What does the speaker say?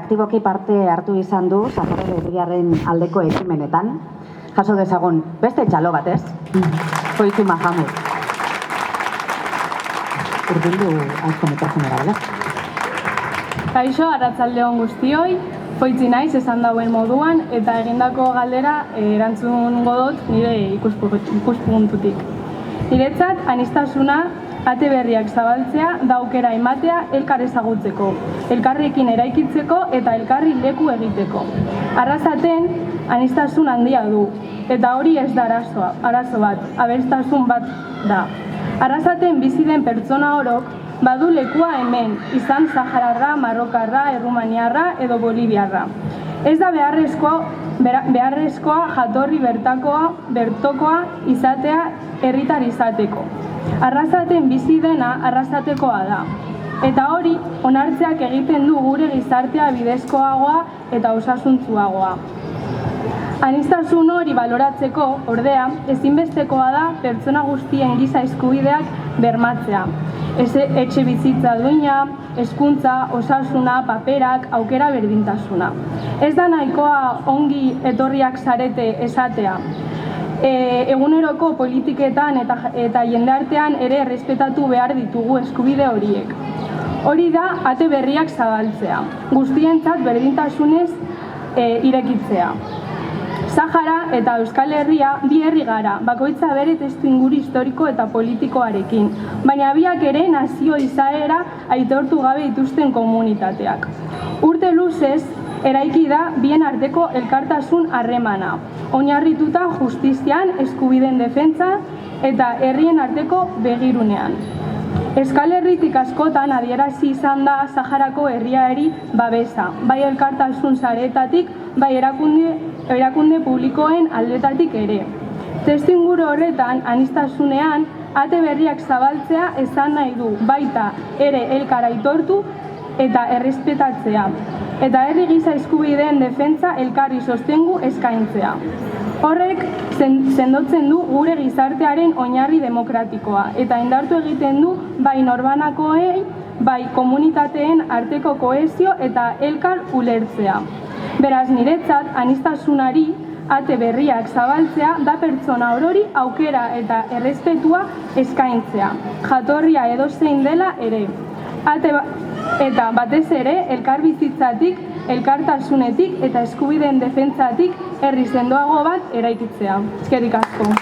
aktiboki parte hartu izan du Sahara Herriaren aldeko ekimenetan. Jaso dezagun, beste txalo bat ez? Foitu Mahamud. Urbildu asko mikrofonera, bale? Kaixo, arratsaldeon guztioi, Foitzi naiz esan dauen moduan eta egindako galdera erantzungo dut nire ikuspuntutik. Niretzat, aniztasuna ate berriak zabaltzea da aukera ematea elkar ezagutzeko, elkarrekin eraikitzeko eta elkarri leku egiteko. Arrasaten, aniztasun handia du, eta hori ez da arazo bat, aberastasun bat da. Arrasaten bizi den pertsona orok badu lekua hemen, izan sahararra, marrokarra, errumaniarra edo boliviarra. Ez da beharrezkoa jatorri bertokoa izatea herritar izateko. Arrasaten bizi dena arrasatekoa da. Eta hori, onartzeak egiten du gure gizartea bidezkoagoa eta osasuntsuagoa. Aniztasun hori baloratzeko, ordea, ezinbestekoa da pertsona guztien giza eskubideak bermatzea. Etxe bizitza duina, hezkuntza, osasuna, paperak, aukera berdintasuna. Ez da nahikoa ongi etorriak zarete esatea. Eguneroko politiketan eta jendartean ere errespetatu behar ditugu eskubide horiek. Hori da ate berriak zabaltzea, guztientzat berdintasunez irekitzea. Sahara eta Euskal Herria bi herri gara, bakoitza bere testuinguru historiko eta politikoarekin, baina biak ere nazio izaera aitortu gabe dituzten komunitateak. Urte luzez, eraiki da bien arteko elkartasun harremana, oinarrituta justizian, eskubideen defentsa eta herrien arteko begirunean. Euskal Herritik askotan adierazi izan da Saharako herriari babesa, bai elkartasun sareetatik, bai erakunde publikoen aldetatik ere. Testuinguru horretan, aniztasunean, ate berriak zabaltzea esan nahi du, baita ere elkar aitortu eta errespetatzea, eta herri giza eskubideen defentsa elkarri sostengu eskaintzea. Horrek sendotzen du gure gizartearen oinarri demokratikoa eta indartu egiten du bai norbanakoei, bai komunitateen arteko kohesio eta elkar ulertzea. Beraz, niretzat, aniztasunari ate berriak zabaltzea da pertsona orori aukera eta errespetua eskaintzea, jatorria edozein dela ere. Eta batez ere, elkarbizitzatik, elkartasunetik eta eskubideen defentsatik herri sendoago bat eraikitzea. Eskerrik asko.